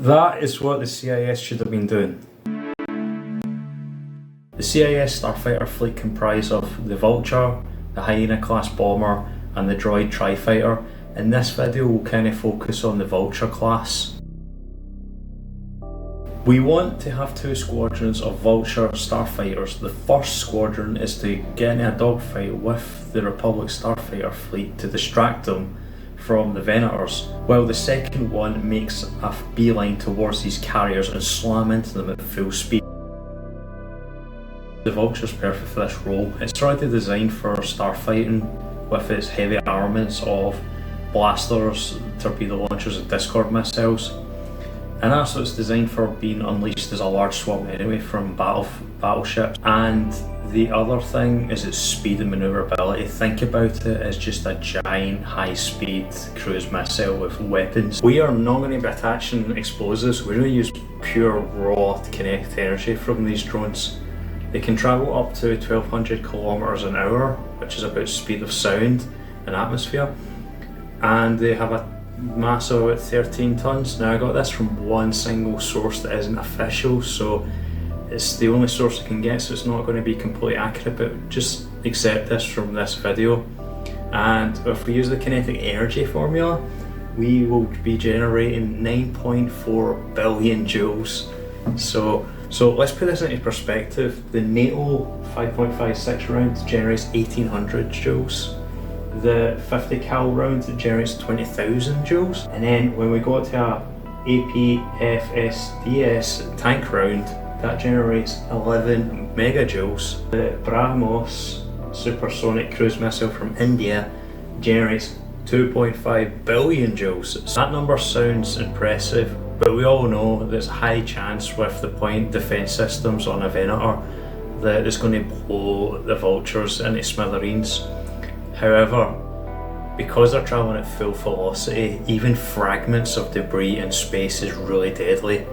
That is what the CIS should have been doing. The CIS starfighter fleet comprised of the Vulture, the Hyena class bomber and the droid tri-fighter. In this video we'll kind of focus on the Vulture class. We want to have two squadrons of Vulture starfighters. The first squadron is to get in a dogfight with the Republic starfighter fleet to distract them from the Venators, while the second one makes a beeline towards these carriers and slam into them at full speed. The Vulture's perfect for this role. It's already designed for starfighting with its heavy armaments of blasters, torpedo launchers and Discord missiles. And that's what it's designed for, being unleashed as a large swarm enemy from battleships. And the other thing is its speed and manoeuvrability. Think about it as just a giant high-speed cruise missile with weapons. We are not going to be attaching explosives. We're going to use pure raw kinetic energy from these drones. They can travel up to 1200 kilometers an hour, which is about speed of sound in atmosphere. And they have a mass of about 13 tons. Now I got this from one single source that isn't official, so it's the only source I can get, so it's not going to be completely accurate, but just accept this from this video. And if we use the kinetic energy formula, we will be generating 9.4 billion joules. So let's put this into perspective. The NATO 5.56 round generates 1800 joules. The 50 cal round generates 20,000 joules, and then when we go to a APFSDS tank round, that generates 11 megajoules. The BrahMos supersonic cruise missile from India generates 2.5 billion joules. That number sounds impressive, but we all know there's a high chance with the point defense systems on a Venator that it's going to blow the Vultures into smithereens. However, because they're travelling at full velocity, even fragments of debris in space is really deadly.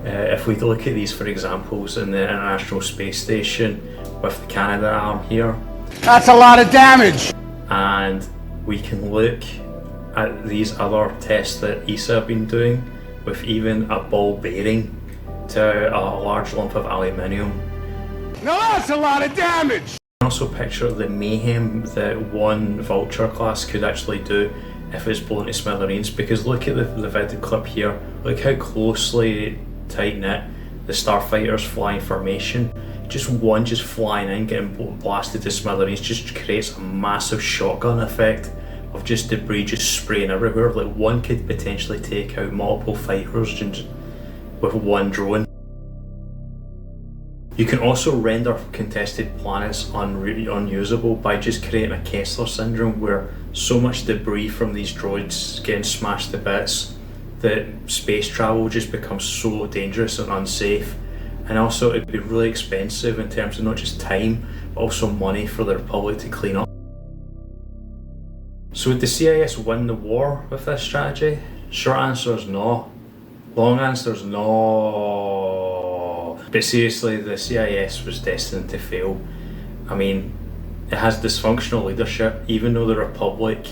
If we look at these for examples in the International Space Station with the Canadarm here. That's a lot of damage! And we can look at these other tests that ESA have been doing with even a ball bearing to a large lump of aluminium. Now that's a lot of damage! Also picture the mayhem that one Vulture class could actually do if it's blown to smithereens, because look at the video clip here. Look how closely tight knit the starfighters fly in formation. Just one just flying in, getting blasted to smithereens just creates a massive shotgun effect of just debris just spraying everywhere. Like one could potentially take out multiple fighters just with one drone. You can also render contested planets unusable by just creating a Kessler syndrome, where so much debris from these droids getting smashed to bits that space travel just becomes so dangerous and unsafe. And also it'd be really expensive in terms of not just time, but also money for the Republic to clean up. So would the CIS win the war with this strategy? Short answer is no. Long answer is no. But seriously, the CIS was destined to fail. I mean, it has dysfunctional leadership. Even though the Republic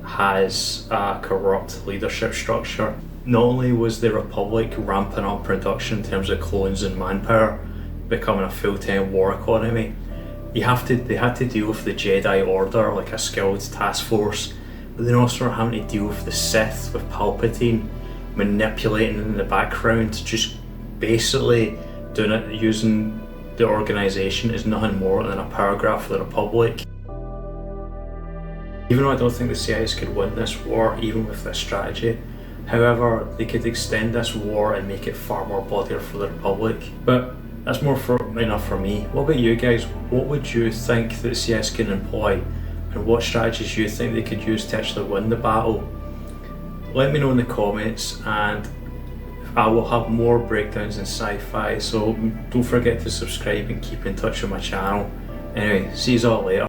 has a corrupt leadership structure, not only was the Republic ramping up production in terms of clones and manpower, becoming a full-time war economy, they had to deal with the Jedi Order like a skilled task force, but then also having to deal with the Sith, with Palpatine manipulating in the background, just basically doing it using the organisation as nothing more than a paragraph for the Republic. Even though I don't think the CIS could win this war even with this strategy, however, they could extend this war and make it far more bloodier for the Republic. But that's enough for me. What about you guys? What would you think that the CIS can employ, and what strategies you think they could use to actually win the battle? Let me know in the comments, and I will have more breakdowns in sci-fi, so don't forget to subscribe and keep in touch with my channel. Anyway, see you all later.